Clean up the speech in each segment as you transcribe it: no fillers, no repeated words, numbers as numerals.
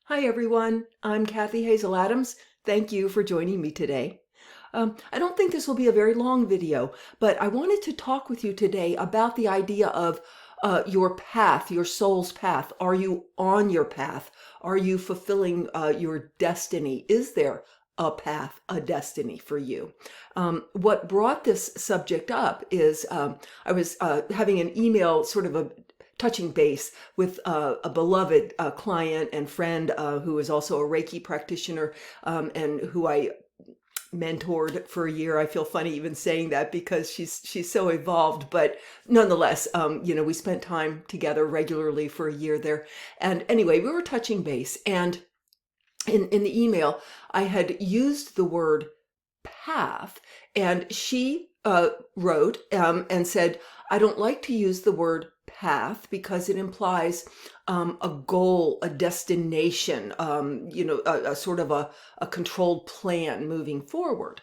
Hi everyone, I'm Kathy Hazel Adams. Thank you for joining me today. I don't think this will be a very long video, but I wanted to talk with you today about the idea of your path, your soul's path. Are you on your path? Are you fulfilling your destiny? Is there a path, a destiny for you? What brought this subject up is I was having an email, sort of a touching base with a beloved client and friend who is also a Reiki practitioner and who I mentored for a year. I feel funny even saying that because she's so evolved, but nonetheless, we spent time together regularly for a year there. And anyway, we were touching base, and in the email, I had used the word path, and she wrote and said, I don't like to use the word path because it implies a goal, a destination, a sort of a controlled plan moving forward.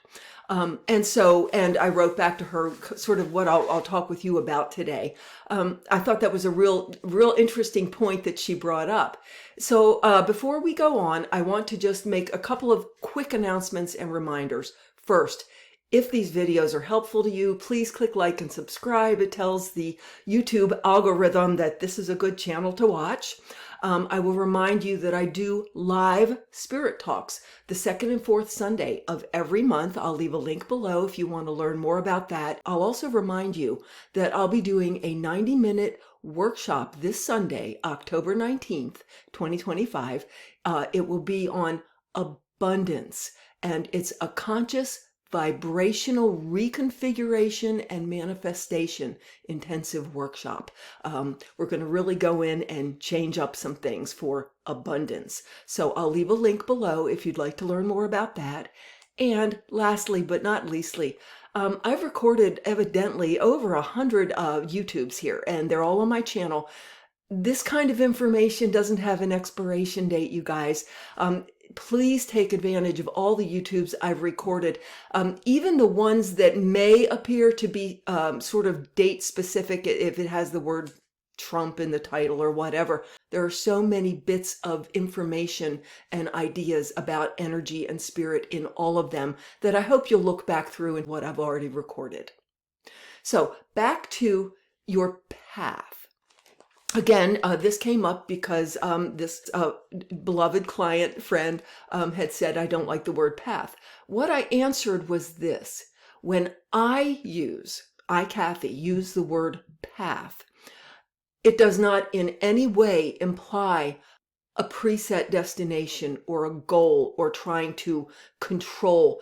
And I wrote back to her sort of what I'll talk with you about today. I thought that was a real interesting point that she brought up. So before we go on, I want to just make a couple of quick announcements and reminders. First, if these videos are helpful to you, please click like and subscribe. It tells the YouTube algorithm that this is a good channel to watch. I will remind you that I do live spirit talks the second and fourth Sunday of every month. I'll leave a link below if you want to learn more about that. I'll also remind you that I'll be doing a 90-minute workshop this Sunday, October 19th, 2025. It will be on abundance, and it's a conscious vibrational reconfiguration and manifestation intensive workshop. We're going to really go in and change up some things for abundance. So I'll leave a link below if you'd like to learn more about that. And lastly, but not leastly, I've recorded evidently over 100 YouTubes here, and they're all on my channel. This kind of information doesn't have an expiration date, you guys. Please take advantage of all the YouTubes I've recorded, even the ones that may appear to be sort of date specific if it has the word Trump in the title or whatever. There are so many bits of information and ideas about energy and spirit in all of them that I hope you'll look back through in what I've already recorded. So back to your path. Again, this came up because this beloved client friend had said, I don't like the word path. What I answered was this: when I, Kathy, use the word path, it does not in any way imply a preset destination or a goal or trying to control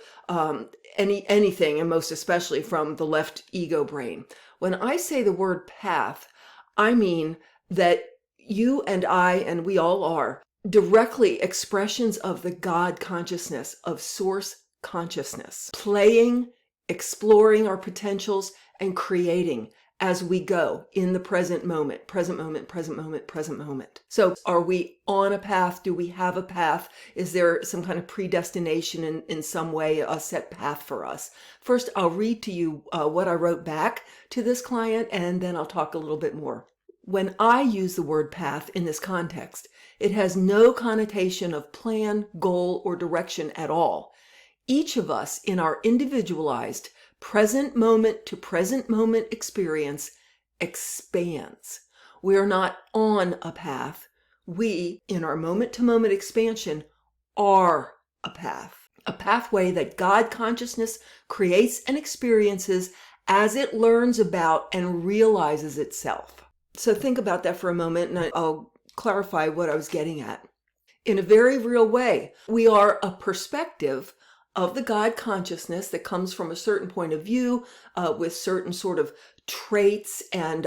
anything, and most especially from the left ego brain. When I say the word path, I mean that you and I, and we all are, directly expressions of the God consciousness, of source consciousness, playing, exploring our potentials, and creating as we go in the present moment, present moment, present moment, present moment. So are we on a path? Do we have a path? Is there some kind of predestination in some way, a set path for us? First, I'll read to you what I wrote back to this client, and then I'll talk a little bit more. When I use the word path in this context, it has no connotation of plan, goal, or direction at all. Each of us in our individualized present moment to present moment experience expands. We are not on a path. We, in our moment to moment expansion, are a path. A pathway that God consciousness creates and experiences as it learns about and realizes itself. So think about that for a moment, and I'll clarify what I was getting at. In a very real way, we are a perspective of the God consciousness that comes from a certain point of view, with certain sort of traits and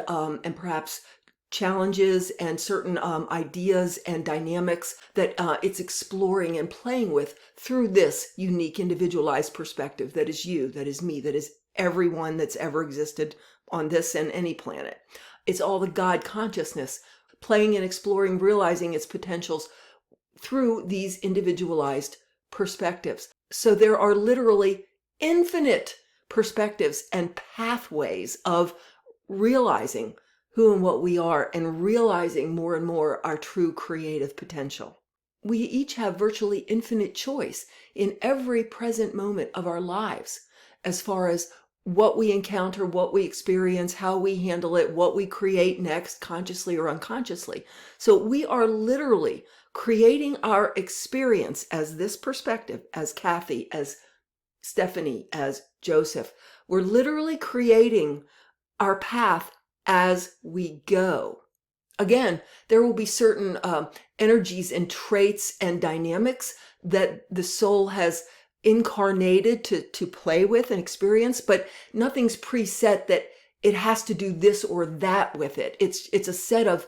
perhaps challenges and certain ideas and dynamics that it's exploring and playing with through this unique individualized perspective that is you, that is me, that is everyone that's ever existed on this and any planet. It's all the God consciousness playing and exploring, realizing its potentials through these individualized perspectives. So there are literally infinite perspectives and pathways of realizing who and what we are and realizing more and more our true creative potential. we each have virtually infinite choice in every present moment of our lives as far as what we encounter, what we experience, how we handle it, what we create next, consciously or unconsciously. So we are literally creating our experience as this perspective, as Kathy, as Stephanie, as Joseph. We're literally creating our path as we go. Again, there will be certain energies and traits and dynamics that the soul has incarnated to play with and experience, but nothing's preset that it has to do this or that with it. It's a set of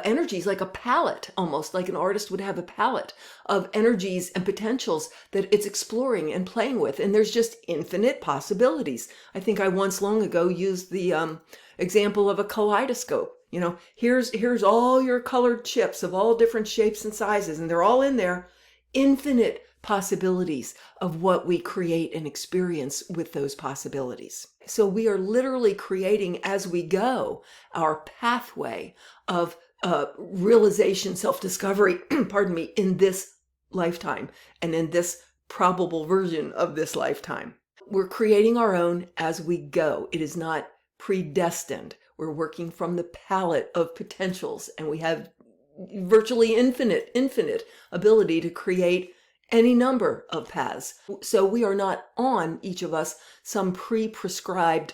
energies, like a palette, almost like an artist would have a palette of energies and potentials that it's exploring and playing with. And there's just infinite possibilities. I think I once long ago used the example of a kaleidoscope. You know, here's all your colored chips of all different shapes and sizes, and they're all in there. Infinite possibilities of what we create and experience with those possibilities. So we are literally creating as we go our pathway of realization, self-discovery, pardon me, in this lifetime and in this probable version of this lifetime. We're creating our own as we go. It is not predestined. We're working from the palette of potentials, and we have virtually infinite ability to create any number of paths. So we are not on, each of us, some pre-prescribed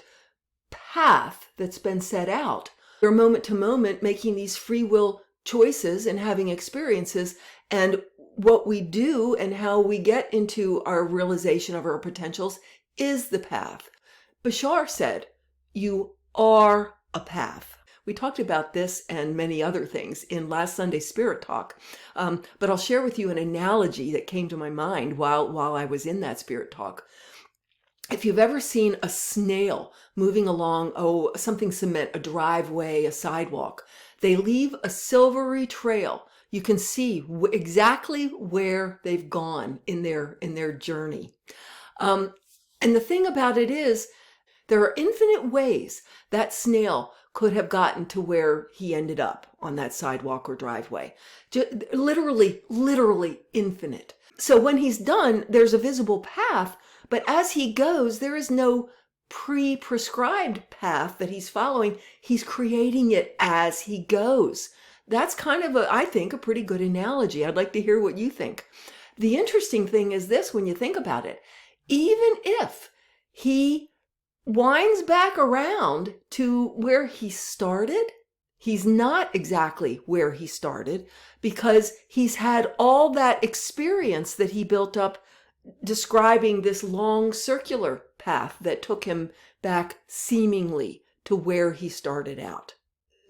path that's been set out. We're moment to moment making these free will choices and having experiences, and what we do and how we get into our realization of our potentials is the path. Bashar said, "You are a path." We talked about this and many other things in last Sunday's Spirit Talk, but I'll share with you an analogy that came to my mind while I was in that Spirit Talk. If you've ever seen a snail moving along, something cement, a driveway, a sidewalk, they leave a silvery trail. You can see exactly where they've gone in their journey. And the thing about it is, there are infinite ways that snail could have gotten to where he ended up on that sidewalk or driveway. Literally infinite. So when he's done, there's a visible path, but as he goes, there is no pre-prescribed path that he's following. He's creating it as he goes. That's kind of I think, a pretty good analogy. I'd like to hear what you think. The interesting thing is this, when you think about it, even if he winds back around to where he started, he's not exactly where he started, because he's had all that experience that he built up describing this long circular path that took him back seemingly to where he started out.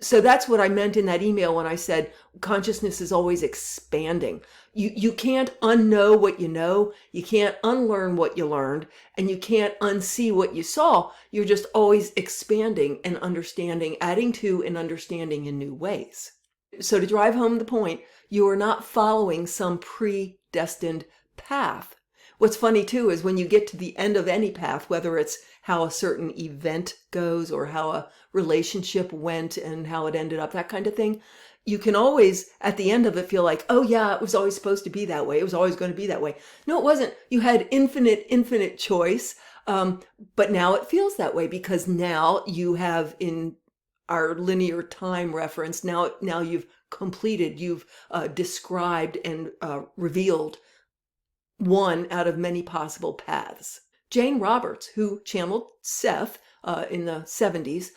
So that's what I meant in that email when I said consciousness is always expanding. You can't unknow what you know, you can't unlearn what you learned, and you can't unsee what you saw. You're just always expanding and understanding, adding to and understanding in new ways. So to drive home the point, you are not following some predestined path. What's funny too is when you get to the end of any path, whether it's how a certain event goes or how a relationship went and how it ended up, that kind of thing, you can always at the end of it feel like, oh yeah, it was always supposed to be that way. It was always going to be that way. No, it wasn't. You had infinite choice. But now it feels that way because now you have, in our linear time reference, now you've completed, you've described and revealed one out of many possible paths. Jane Roberts, who channeled Seth in the 70s,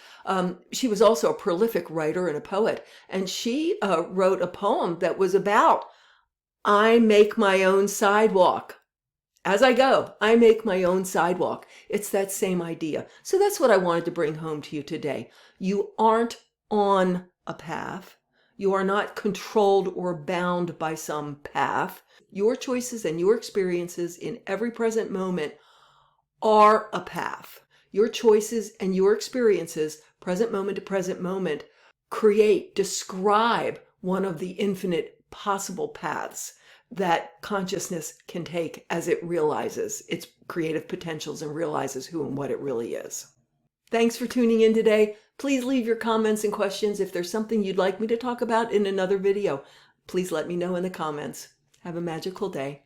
she was also a prolific writer and a poet, and she wrote a poem that was about, I make my own sidewalk. As I go, I make my own sidewalk. It's that same idea. So that's what I wanted to bring home to you today. You aren't on a path. You are not controlled or bound by some path. Your choices and your experiences in every present moment are a path. Your choices and your experiences, present moment to present moment, describe one of the infinite possible paths that consciousness can take as it realizes its creative potentials and realizes who and what it really is. Thanks for tuning in today. Please leave your comments and questions. If there's something you'd like me to talk about in another video, please let me know in the comments. Have a magical day.